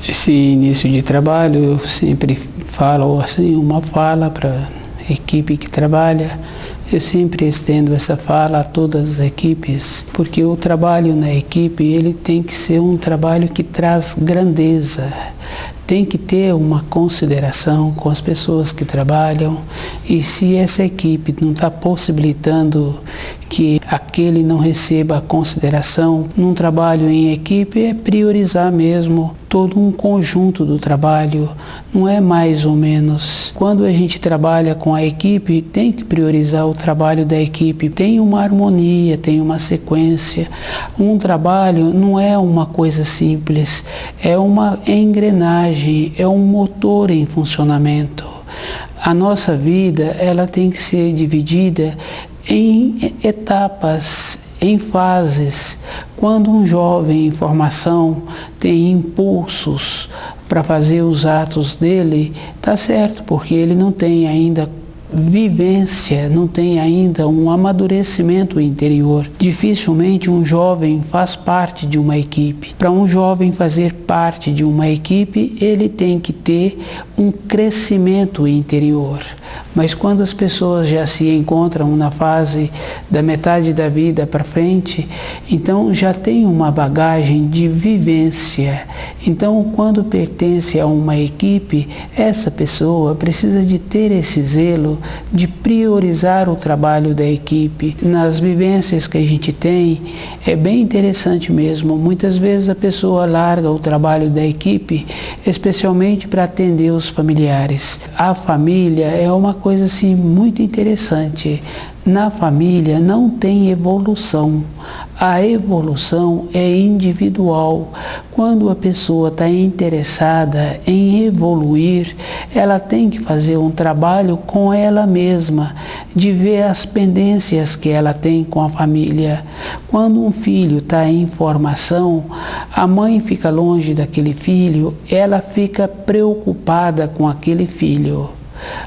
Esse início de trabalho, eu sempre falo assim, uma fala para a equipe que trabalha. Eu sempre estendo essa fala a todas as equipes, porque o trabalho na equipe, ele tem que ser um trabalho que traz grandeza. Tem que ter uma consideração com as pessoas que trabalham, e se essa equipe não está possibilitando que aquele não receba a consideração num trabalho em equipe, é priorizar mesmo todo um conjunto do trabalho, não é mais ou menos. Quando a gente trabalha com a equipe, tem que priorizar o trabalho da equipe, tem uma harmonia, tem uma sequência. Um trabalho não é uma coisa simples, é uma engrenagem, é um motor em funcionamento. A nossa vida, ela tem que ser dividida em etapas, em fases. Quando um jovem em formação tem impulsos para fazer os atos dele, está certo, porque ele não tem ainda vivência, não tem ainda um amadurecimento interior. Dificilmente um jovem faz parte de uma equipe. Para um jovem fazer parte de uma equipe, ele tem que ter um crescimento interior. Mas quando as pessoas já se encontram na fase da metade da vida para frente, então já tem uma bagagem de vivência. Então, quando pertence a uma equipe, essa pessoa precisa de ter esse zelo de priorizar o trabalho da equipe. Nas vivências que a gente tem, é bem interessante mesmo. Muitas vezes a pessoa larga o trabalho da equipe, especialmente para atender os familiares. A família é uma coisa assim muito interessante. Na família não tem evolução. A evolução é individual. Quando a pessoa está interessada em evoluir, ela tem que fazer um trabalho com ela mesma, de ver as pendências que ela tem com a família. Quando um filho está em formação, a mãe fica longe daquele filho, ela fica preocupada com aquele filho.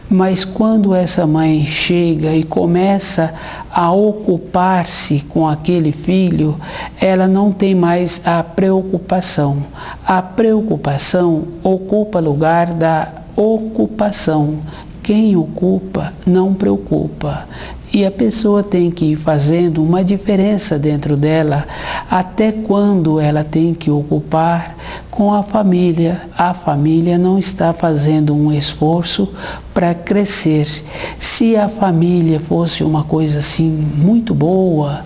Mas quando essa mãe chega e começa a ocupar-se com aquele filho, ela não tem mais a preocupação. A preocupação ocupa lugar da ocupação. Quem ocupa não preocupa. E a pessoa tem que ir fazendo uma diferença dentro dela até quando ela tem que ocupar com a família. A família não está fazendo um esforço para crescer. Se a família fosse uma coisa assim muito boa,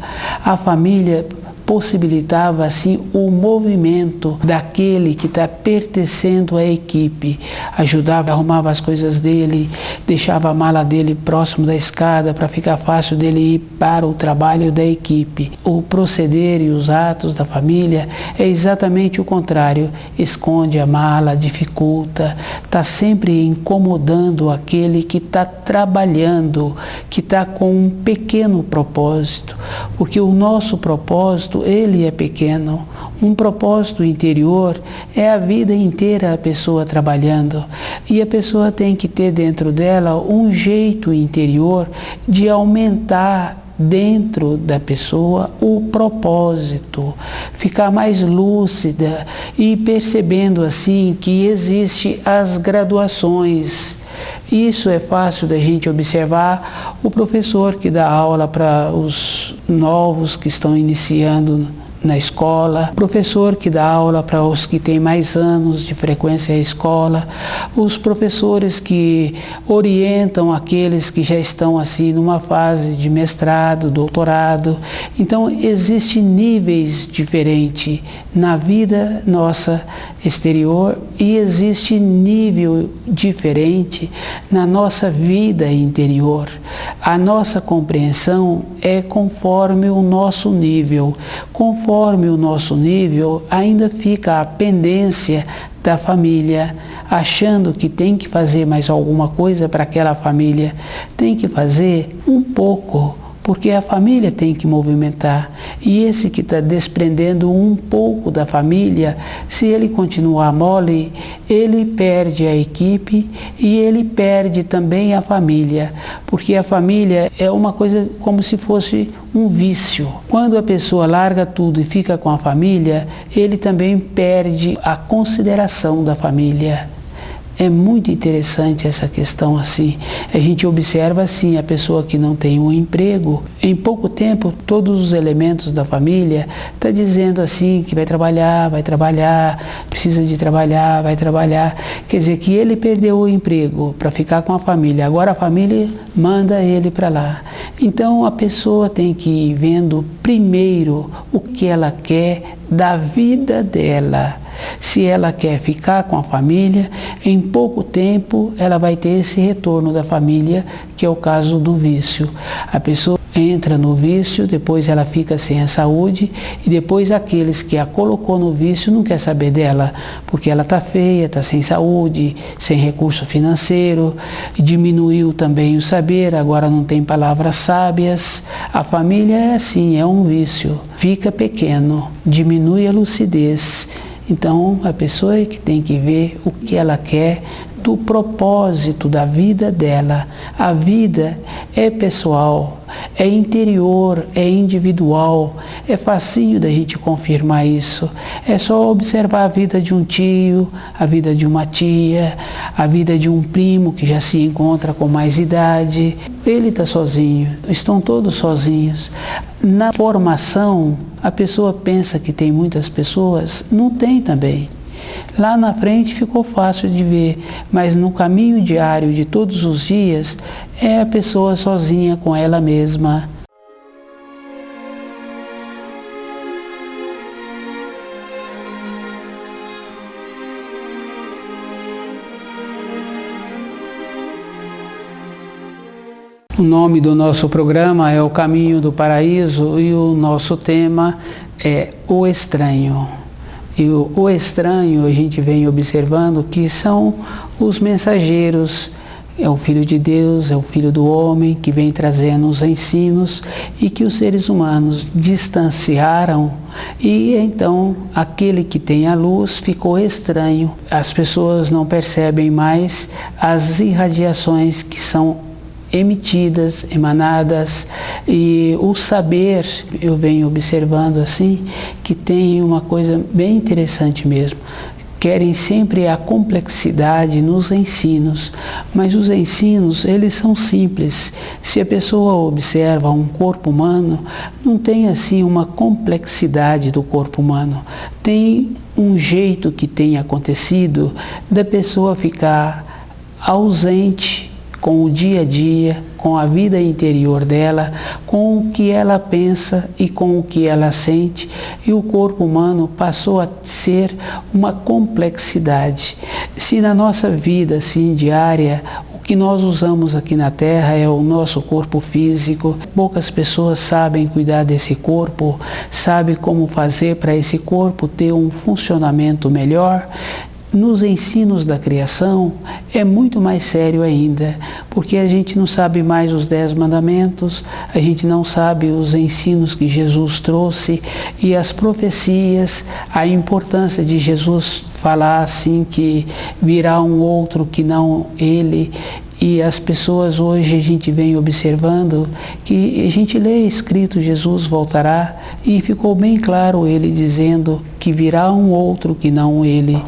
a família possibilitava assim o movimento daquele que está pertencendo à equipe, ajudava, arrumava as coisas dele, deixava a mala dele próximo da escada para ficar fácil dele ir para o trabalho da equipe. O proceder e os atos da família é exatamente o contrário, esconde a mala, dificulta, está sempre incomodando aquele que está trabalhando, que está com um pequeno propósito, porque o nosso propósito ele é pequeno. Um propósito interior é a vida inteira a pessoa trabalhando, e a pessoa tem que ter dentro dela um jeito interior de aumentar dentro da pessoa o propósito, ficar mais lúcida e percebendo assim que existe as graduações. Isso é fácil da gente observar o professor que dá aula para os novos que estão iniciando na escola, o professor que dá aula para os que têm mais anos de frequência à escola, os professores que orientam aqueles que já estão assim numa fase de mestrado, doutorado. Então, existem níveis diferentes na vida nossa exterior e existe nível diferente na nossa vida interior. A nossa compreensão é conforme o nosso nível. Conforme o nosso nível, ainda fica a pendência da família, achando que tem que fazer mais alguma coisa para aquela família. Tem que fazer um pouco, porque a família tem que movimentar. E esse que está desprendendo um pouco da família, se ele continuar mole, ele perde a equipe e ele perde também a família, porque a família é uma coisa como se fosse um vício. Quando a pessoa larga tudo e fica com a família, ele também perde a consideração da família. É muito interessante essa questão assim. A gente observa assim, a pessoa que não tem um emprego, em pouco tempo todos os elementos da família está dizendo assim que vai trabalhar, precisa de trabalhar, vai trabalhar. Quer dizer que ele perdeu o emprego para ficar com a família, agora a família manda ele para lá. Então a pessoa tem que ir vendo primeiro o que ela quer da vida dela. Se ela quer ficar com a família, em pouco tempo ela vai ter esse retorno da família, que é o caso do vício. A pessoa entra no vício, depois ela fica sem a saúde e depois aqueles que a colocou no vício não quer saber dela, porque ela está feia, está sem saúde, sem recurso financeiro, diminuiu também o saber, agora não tem palavras sábias. A família é assim, é um vício, fica pequeno, diminui a lucidez. Então, a pessoa é que tem que ver o que ela quer do propósito da vida dela. A vida é pessoal, é interior, é individual. É facinho da gente confirmar isso. É só observar a vida de um tio, a vida de uma tia, a vida de um primo que já se encontra com mais idade. Ele está sozinho, estão todos sozinhos. Na formação, a pessoa pensa que tem muitas pessoas, não tem também. Lá na frente ficou fácil de ver, mas no caminho diário de todos os dias, é a pessoa sozinha com ela mesma. O nome do nosso programa é O Caminho do Paraíso e o nosso tema é O Estranho. E o estranho a gente vem observando que são os mensageiros, é o Filho de Deus, é o Filho do Homem que vem trazendo os ensinos e que os seres humanos distanciaram e então aquele que tem a luz ficou estranho. As pessoas não percebem mais as irradiações que são emitidas, emanadas, e o saber, eu venho observando assim, que tem uma coisa bem interessante mesmo. Querem sempre a complexidade nos ensinos, mas os ensinos, eles são simples. Se a pessoa observa um corpo humano, não tem assim uma complexidade do corpo humano. Tem um jeito que tem acontecido da pessoa ficar ausente com o dia a dia, com a vida interior dela, com o que ela pensa e com o que ela sente, e o corpo humano passou a ser uma complexidade. Se na nossa vida assim, diária, o que nós usamos aqui na Terra é o nosso corpo físico, poucas pessoas sabem cuidar desse corpo, sabem como fazer para esse corpo ter um funcionamento melhor. Nos ensinos da criação é muito mais sério ainda, porque a gente não sabe mais os 10 mandamentos, a gente não sabe os ensinos que Jesus trouxe e as profecias, a importância de Jesus falar assim que virá um outro que não ele. E as pessoas hoje a gente vem observando que a gente lê escrito Jesus voltará e ficou bem claro ele dizendo que virá um outro que não ele,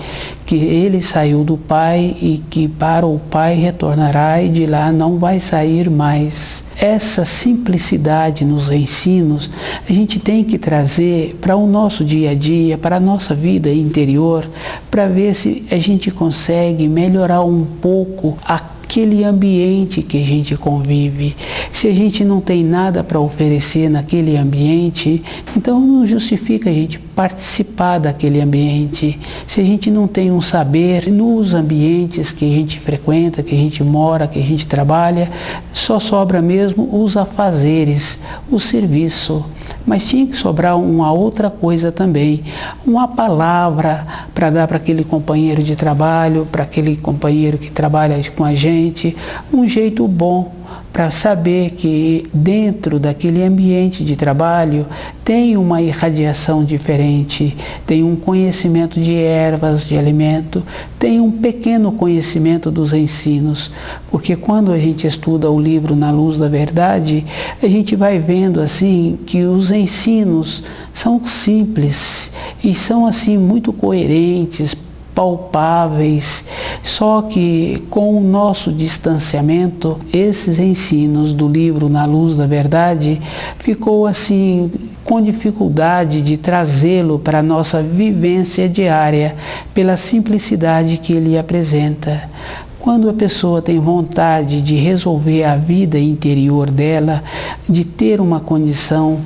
que ele saiu do Pai e que para o Pai retornará e de lá não vai sair mais. Essa simplicidade nos ensinos a gente tem que trazer para o nosso dia a dia, para a nossa vida interior, para ver se a gente consegue melhorar um pouco aquele ambiente que a gente convive. Se a gente não tem nada para oferecer naquele ambiente, então não justifica a gente participar daquele ambiente. Se a gente não tem um saber nos ambientes que a gente frequenta, que a gente mora, que a gente trabalha, só sobra mesmo os afazeres, o serviço. Mas tinha que sobrar uma outra coisa também, uma palavra para dar para aquele companheiro de trabalho, para aquele companheiro que trabalha com a gente, um jeito bom, para saber que dentro daquele ambiente de trabalho tem uma irradiação diferente, tem um conhecimento de ervas, de alimento, tem um pequeno conhecimento dos ensinos, porque quando a gente estuda o livro Na Luz da Verdade, a gente vai vendo assim que os ensinos são simples e são assim muito coerentes, palpáveis, só que com o nosso distanciamento, esses ensinos do livro Na Luz da Verdade ficou assim com dificuldade de trazê-lo para a nossa vivência diária, pela simplicidade que ele apresenta. Quando a pessoa tem vontade de resolver a vida interior dela, de ter uma condição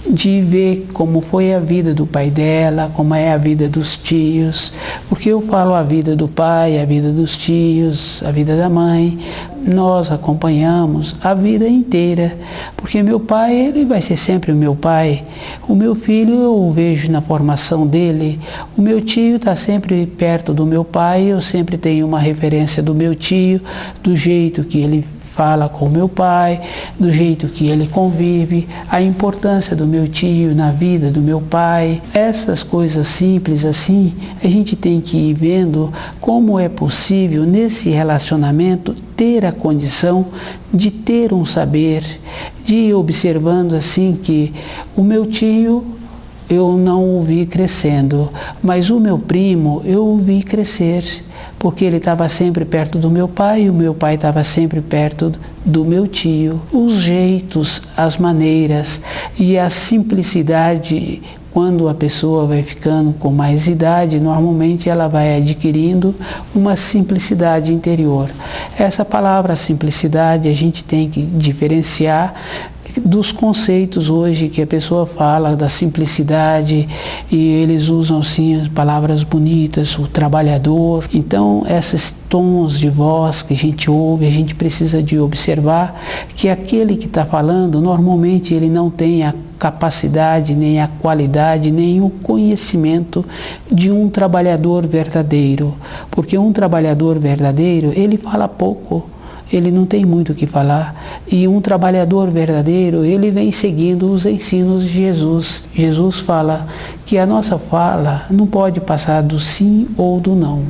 de ver como foi a vida do pai dela, como é a vida dos tios, porque eu falo a vida do pai, a vida dos tios, a vida da mãe, nós acompanhamos a vida inteira, porque meu pai, ele vai ser sempre o meu pai, o meu filho eu o vejo na formação dele, o meu tio está sempre perto do meu pai, eu sempre tenho uma referência do meu tio, do jeito que ele fala com o meu pai, do jeito que ele convive, a importância do meu tio na vida do meu pai. Essas coisas simples assim, a gente tem que ir vendo como é possível nesse relacionamento ter a condição de ter um saber, de ir observando assim que o meu tio eu não o vi crescendo, mas o meu primo eu o vi crescer, porque ele estava sempre perto do meu pai e o meu pai estava sempre perto do meu tio. Os jeitos, as maneiras e a simplicidade, quando a pessoa vai ficando com mais idade, normalmente ela vai adquirindo uma simplicidade interior. Essa palavra simplicidade a gente tem que diferenciar dos conceitos hoje que a pessoa fala da simplicidade e eles usam sim palavras bonitas, o trabalhador. Então esses tons de voz que a gente ouve, a gente precisa de observar que aquele que está falando normalmente ele não tem a capacidade, nem a qualidade, nem o conhecimento de um trabalhador verdadeiro, porque um trabalhador verdadeiro ele fala pouco. Ele não tem muito o que falar. E um trabalhador verdadeiro, ele vem seguindo os ensinos de Jesus. Jesus fala que a nossa fala não pode passar do sim ou do não.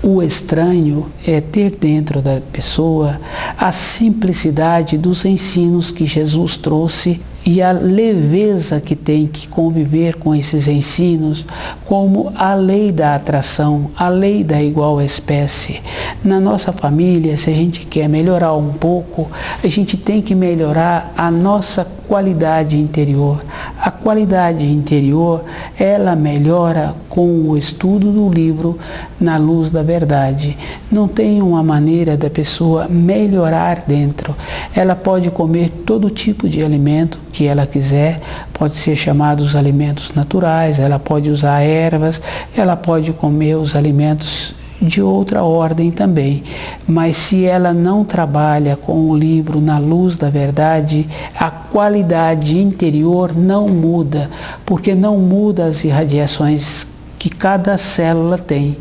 O estranho é ter dentro da pessoa a simplicidade dos ensinos que Jesus trouxe e a leveza que tem que conviver com esses ensinos, como a lei da atração, a lei da igual espécie. Na nossa família, se a gente quer melhorar um pouco, a gente tem que melhorar a nossa qualidade interior. A qualidade interior, ela melhora com o estudo do livro Na Luz da Verdade. Não tem uma maneira da pessoa melhorar dentro. Ela pode comer todo tipo de alimento que ela quiser, pode ser chamados alimentos naturais, ela pode usar ervas, ela pode comer os alimentos de outra ordem também, mas se ela não trabalha com o livro Na Luz da Verdade, a qualidade interior não muda, porque não muda as irradiações que cada célula tem.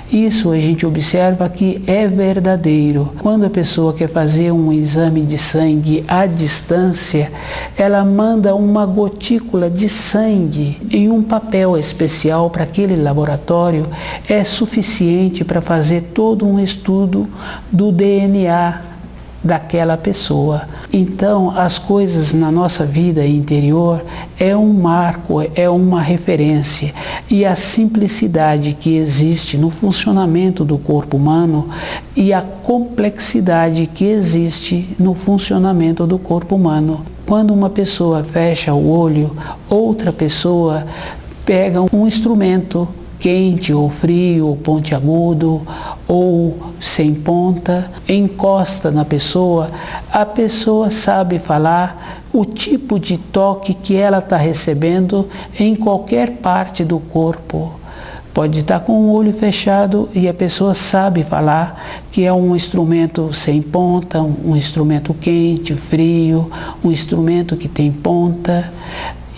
Isso a gente observa que é verdadeiro. Quando a pessoa quer fazer um exame de sangue à distância, ela manda uma gotícula de sangue em um papel especial para aquele laboratório, é suficiente para fazer todo um estudo do DNA daquela pessoa. Então, as coisas na nossa vida interior é um marco, é uma referência. E a simplicidade que existe no funcionamento do corpo humano e a complexidade que existe no funcionamento do corpo humano. Quando uma pessoa fecha o olho, outra pessoa pega um instrumento quente ou frio, ou pontiagudo, ou sem ponta, encosta na pessoa, a pessoa sabe falar o tipo de toque que ela está recebendo em qualquer parte do corpo. Pode estar com o olho fechado e a pessoa sabe falar que é um instrumento sem ponta, um instrumento quente, frio, um instrumento que tem ponta.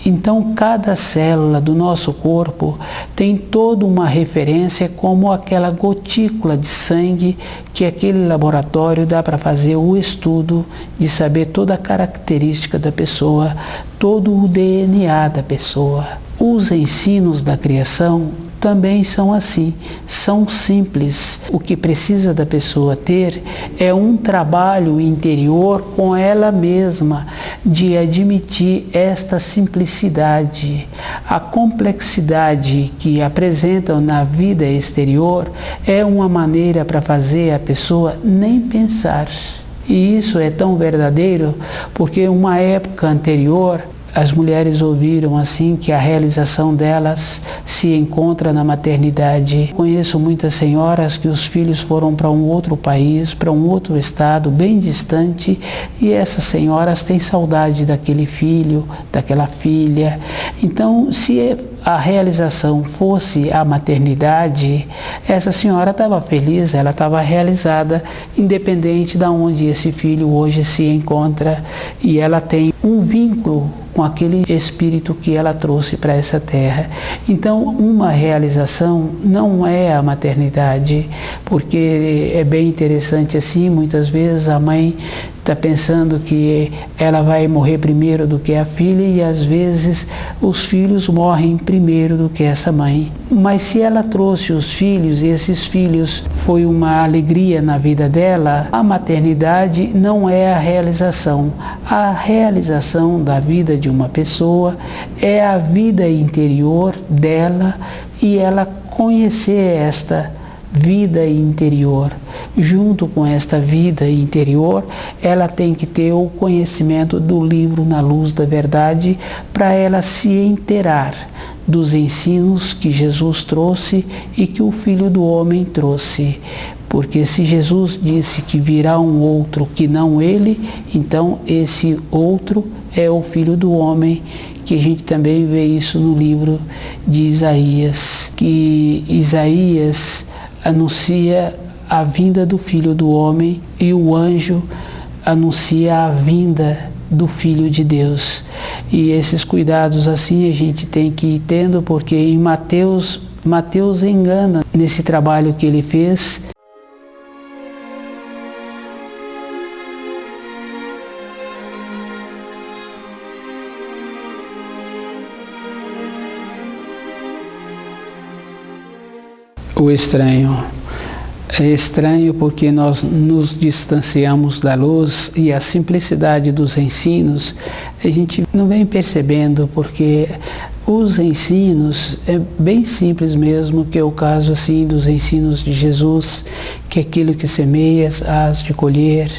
Então, cada célula do nosso corpo tem toda uma referência como aquela gotícula de sangue que aquele laboratório dá para fazer o estudo de saber toda a característica da pessoa, todo o DNA da pessoa. Os ensinos da criação também são assim, são simples. O que precisa da pessoa ter é um trabalho interior com ela mesma, de admitir esta simplicidade. A complexidade que apresentam na vida exterior é uma maneira para fazer a pessoa nem pensar. E isso é tão verdadeiro porque uma época anterior, as mulheres ouviram assim que a realização delas se encontra na maternidade. Conheço muitas senhoras que os filhos foram para um outro país, para um outro estado bem distante, e essas senhoras têm saudade daquele filho, daquela filha. Então, se a realização fosse a maternidade, essa senhora estava feliz, ela estava realizada, independente de onde esse filho hoje se encontra, e ela tem um vínculo com aquele espírito que ela trouxe para essa terra. Então, uma realização não é a maternidade, porque é bem interessante assim, muitas vezes a mãe está pensando que ela vai morrer primeiro do que a filha e às vezes os filhos morrem primeiro do que essa mãe. Mas se ela trouxe os filhos e esses filhos foi uma alegria na vida dela, a maternidade não é a realização. A realização da vida de uma pessoa é a vida interior dela e ela conhecer esta vida interior. Junto com esta vida interior, ela tem que ter o conhecimento do livro Na Luz da Verdade para ela se inteirar dos ensinos que Jesus trouxe e que o Filho do Homem trouxe. Porque se Jesus disse que virá um outro que não ele, então esse outro é o Filho do Homem, que a gente também vê isso no livro de Isaías, que Isaías anuncia a vinda do Filho do Homem e o anjo anuncia a vinda do Filho de Deus. E esses cuidados assim a gente tem que ir tendo, porque em Mateus engana nesse trabalho que ele fez. O estranho. É estranho porque nós nos distanciamos da luz e a simplicidade dos ensinos a gente não vem percebendo, porque os ensinos é bem simples mesmo, que é o caso assim dos ensinos de Jesus, que aquilo que semeias hás de colher,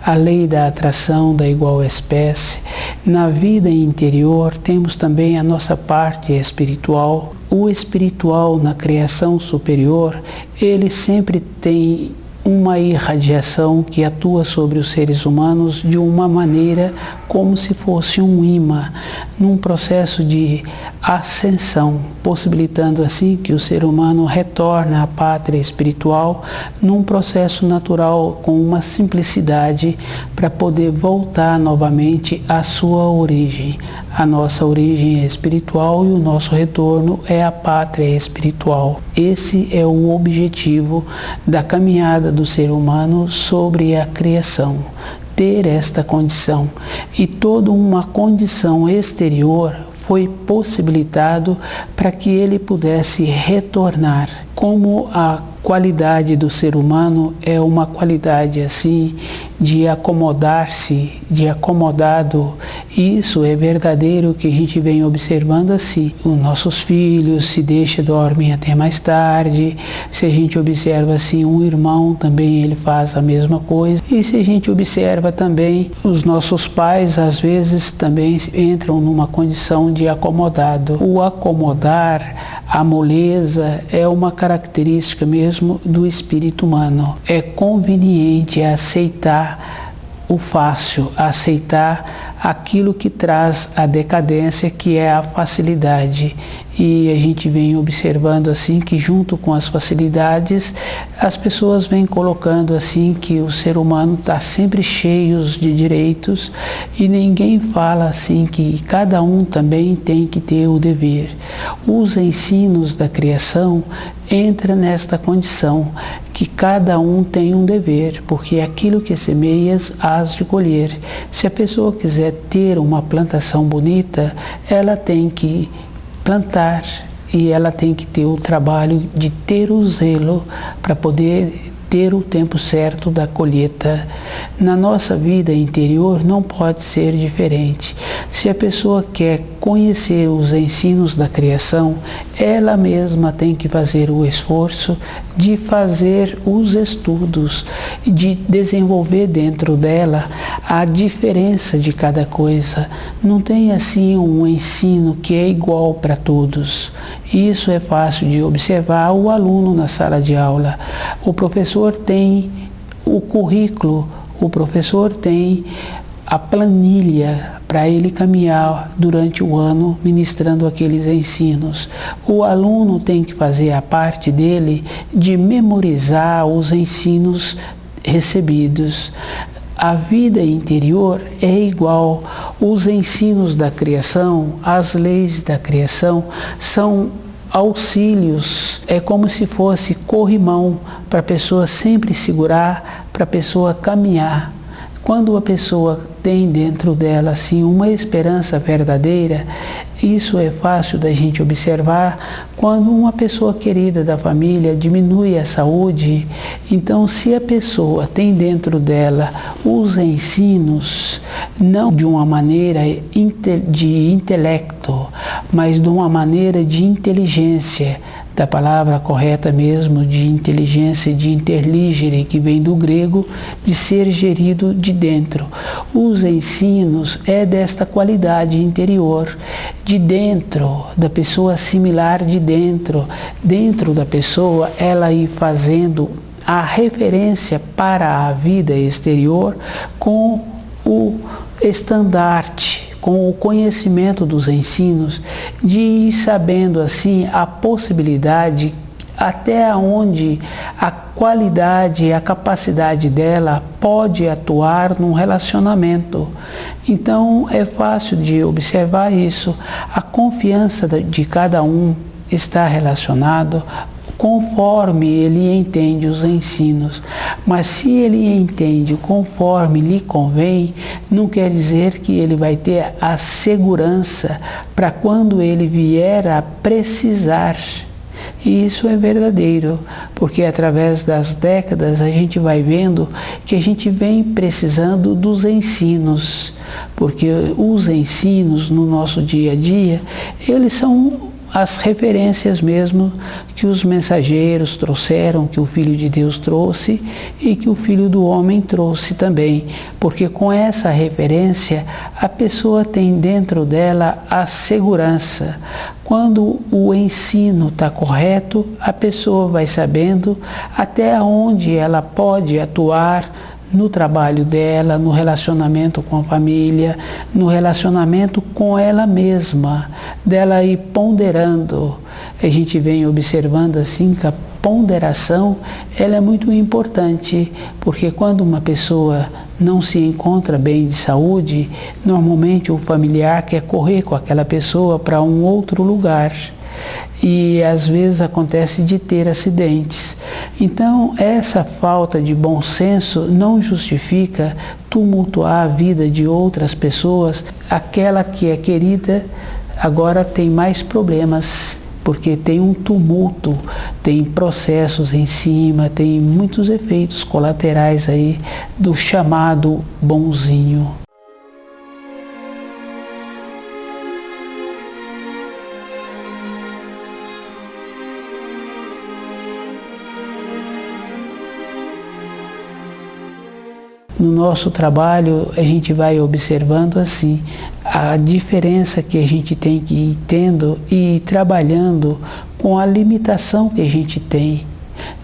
a lei da atração da igual espécie. Na vida interior temos também a nossa parte espiritual. O espiritual na criação superior, ele sempre tem uma irradiação que atua sobre os seres humanos de uma maneira como se fosse um imã, num processo de ascensão, possibilitando assim que o ser humano retorne à pátria espiritual num processo natural com uma simplicidade para poder voltar novamente à sua origem. A nossa origem é espiritual e o nosso retorno é a pátria espiritual. Esse é o objetivo da caminhada do ser humano sobre a criação, ter esta condição. E toda uma condição exterior foi possibilitado para que ele pudesse retornar. Como a qualidade do ser humano é uma qualidade assim de acomodar-se, de acomodado, isso é verdadeiro que a gente vem observando assim. Os nossos filhos se deixam, dormem até mais tarde. Se a gente observa assim um irmão também ele faz a mesma coisa. E se a gente observa também os nossos pais às vezes também entram numa condição de acomodado. O acomodar, a moleza é uma característica mesmo do espírito humano. É conveniente aceitar o fácil, aceitar aquilo que traz a decadência, que é a facilidade. e a gente vem observando assim que junto com as facilidades as pessoas vêm colocando assim que o ser humano está sempre cheio de direitos e ninguém fala assim que cada um também tem que ter o dever. Os ensinos da criação entra nesta condição que cada um tem um dever, porque aquilo que semeias hás de colher. Se a pessoa quiser ter uma plantação bonita, ela tem que plantar e ela tem que ter o trabalho de ter o zelo para poder ter o tempo certo da colheita. Na nossa vida interior não pode ser diferente. Se a pessoa quer conhecer os ensinos da criação, ela mesma tem que fazer o esforço de fazer os estudos, de desenvolver dentro dela a diferença de cada coisa. Não tem assim um ensino que é igual para todos. Isso é fácil de observar o aluno na sala de aula. O professor tem o currículo, o professor tem a planilha para ele caminhar durante o ano ministrando aqueles ensinos. O aluno tem que fazer a parte dele de memorizar os ensinos recebidos. A vida interior é igual. Os ensinos da criação, as leis da criação são auxílios, é como se fosse corrimão para a pessoa sempre segurar, para a pessoa caminhar. Quando a pessoa tem dentro dela assim uma esperança verdadeira, isso é fácil da gente observar quando uma pessoa querida da família diminui a saúde. Então, se a pessoa tem dentro dela os ensinos, não de uma maneira de intelecto, mas de uma maneira de inteligência, da palavra correta mesmo, de inteligência, de interligere, que vem do grego, de ser gerido de dentro. Os ensinos é desta qualidade interior, de dentro, da pessoa assimilar de dentro da pessoa, ela ir fazendo a referência para a vida exterior com o estandarte, com o conhecimento dos ensinos, de ir sabendo assim a possibilidade até onde a qualidade e a capacidade dela pode atuar num relacionamento. Então é fácil de observar isso. A confiança de cada um está relacionado conforme ele entende os ensinos. Mas se ele entende conforme lhe convém, não quer dizer que ele vai ter a segurança para quando ele vier a precisar. E isso é verdadeiro, porque através das décadas a gente vai vendo que a gente vem precisando dos ensinos, porque os ensinos no nosso dia a dia, eles são as referências mesmo que os mensageiros trouxeram, que o Filho de Deus trouxe e que o Filho do Homem trouxe também, porque com essa referência a pessoa tem dentro dela a segurança. Quando o ensino está correto, a pessoa vai sabendo até onde ela pode atuar no trabalho dela, no relacionamento com a família, no relacionamento com ela mesma, dela ir ponderando. A gente vem observando assim que a ponderação ela é muito importante, porque quando uma pessoa não se encontra bem de saúde, normalmente o familiar quer correr com aquela pessoa para um outro lugar. E às vezes acontece de ter acidentes. Então, essa falta de bom senso não justifica tumultuar a vida de outras pessoas. Aquela que é querida agora tem mais problemas, porque tem um tumulto, tem processos em cima, tem muitos efeitos colaterais aí do chamado bonzinho. No nosso trabalho, a gente vai observando assim a diferença que a gente tem que ir tendo e trabalhando com a limitação que a gente tem.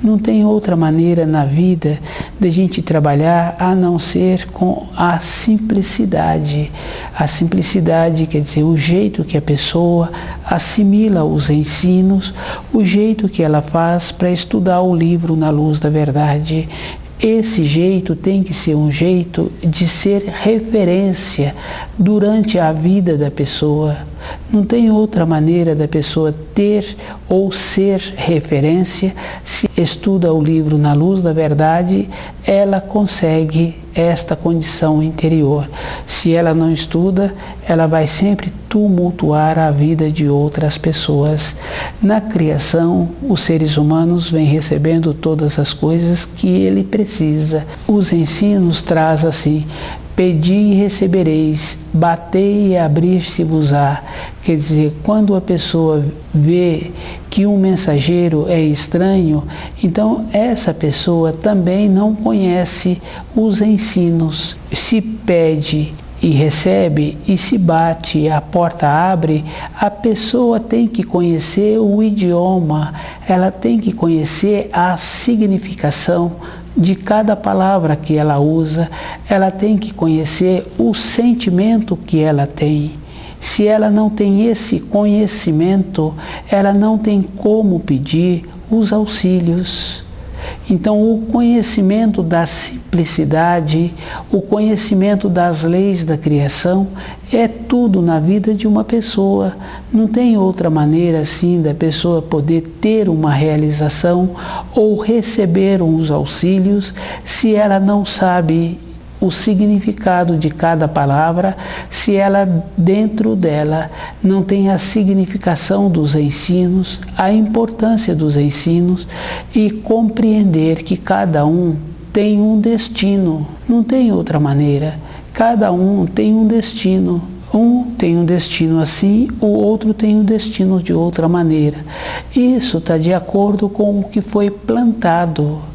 Não tem outra maneira na vida de a gente trabalhar a não ser com a simplicidade. A simplicidade quer dizer o jeito que a pessoa assimila os ensinos, o jeito que ela faz para estudar o livro na luz da verdade. Esse jeito tem que ser um jeito de ser referência durante a vida da pessoa. Não tem outra maneira da pessoa ter ou ser referência. Se estuda o livro na luz da verdade, ela consegue esta condição interior. Se ela não estuda, ela vai sempre tumultuar a vida de outras pessoas. Na criação, os seres humanos vêm recebendo todas as coisas que ele precisa. Os ensinos traz assim: pedi e recebereis, batei e abrir-se-vos-á. Quer dizer, quando a pessoa vê que um mensageiro é estranho, então essa pessoa também não conhece os ensinos. Se pede e recebe, e se bate e a porta abre, a pessoa tem que conhecer o idioma, ela tem que conhecer a significação de cada palavra que ela usa, ela tem que conhecer o sentimento que ela tem. Se ela não tem esse conhecimento, ela não tem como pedir os auxílios. Então, o conhecimento da simplicidade, o conhecimento das leis da criação é tudo na vida de uma pessoa. Não tem outra maneira assim da pessoa poder ter uma realização ou receber uns auxílios se ela não sabe o significado de cada palavra, se ela dentro dela não tem a significação dos ensinos, a importância dos ensinos e compreender que cada um tem um destino, não tem outra maneira. Cada um tem um destino. Um tem um destino assim, o outro tem um destino de outra maneira. Isso está de acordo com o que foi plantado.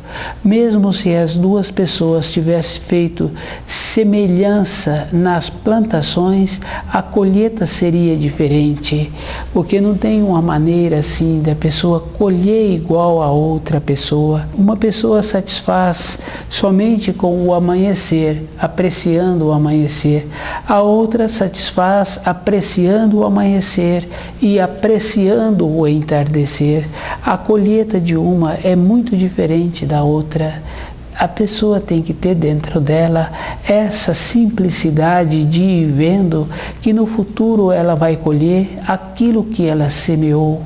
Mesmo se as duas pessoas tivessem feito semelhança nas plantações, a colheita seria diferente, porque não tem uma maneira assim da pessoa colher igual a outra pessoa. Uma pessoa satisfaz somente com o amanhecer, apreciando o amanhecer. A outra satisfaz apreciando o amanhecer e apreciando o entardecer. A colheita de uma é muito diferente da outra. A pessoa tem que ter dentro dela essa simplicidade de ir vendo que no futuro ela vai colher aquilo que ela semeou.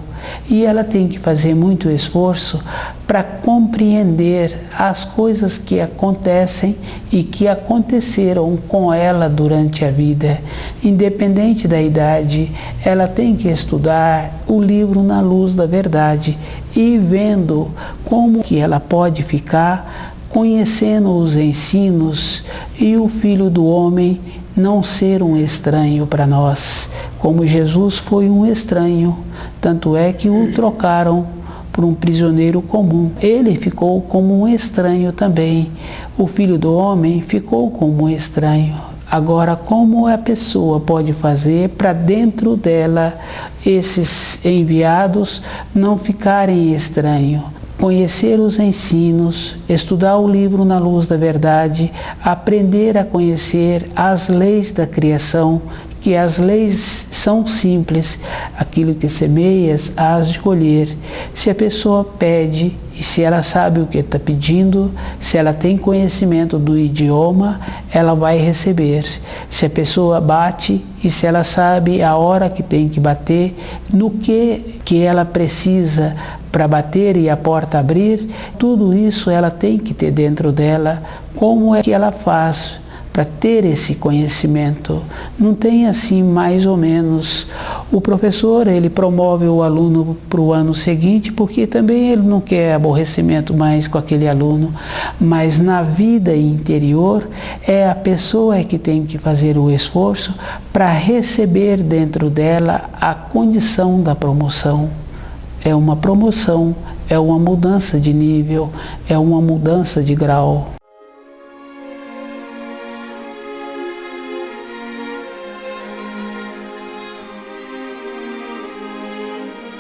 E ela tem que fazer muito esforço para compreender as coisas que acontecem e que aconteceram com ela durante a vida. Independente da idade, ela tem que estudar o livro na luz da verdade e vendo como que ela pode ficar conhecendo os ensinos e o Filho do Homem não ser um estranho para nós, como Jesus foi um estranho, tanto é que o trocaram por um prisioneiro comum. Ele ficou como um estranho também. O Filho do Homem ficou como um estranho. Agora, como a pessoa pode fazer para dentro dela esses enviados não ficarem estranhos? Conhecer os ensinos, estudar o livro na luz da verdade, aprender a conhecer as leis da criação, que as leis são simples, aquilo que semeias, hás de colher. Se a pessoa pede e se ela sabe o que está pedindo, se ela tem conhecimento do idioma, ela vai receber. Se a pessoa bate e se ela sabe a hora que tem que bater, no que ela precisa para bater e a porta abrir, tudo isso ela tem que ter dentro dela. Como é que ela faz para ter esse conhecimento? Não tem assim mais ou menos. O professor, ele promove o aluno para o ano seguinte, porque também ele não quer aborrecimento mais com aquele aluno, mas na vida interior é a pessoa que tem que fazer o esforço para receber dentro dela a condição da promoção. É uma promoção, é uma mudança de nível, é uma mudança de grau.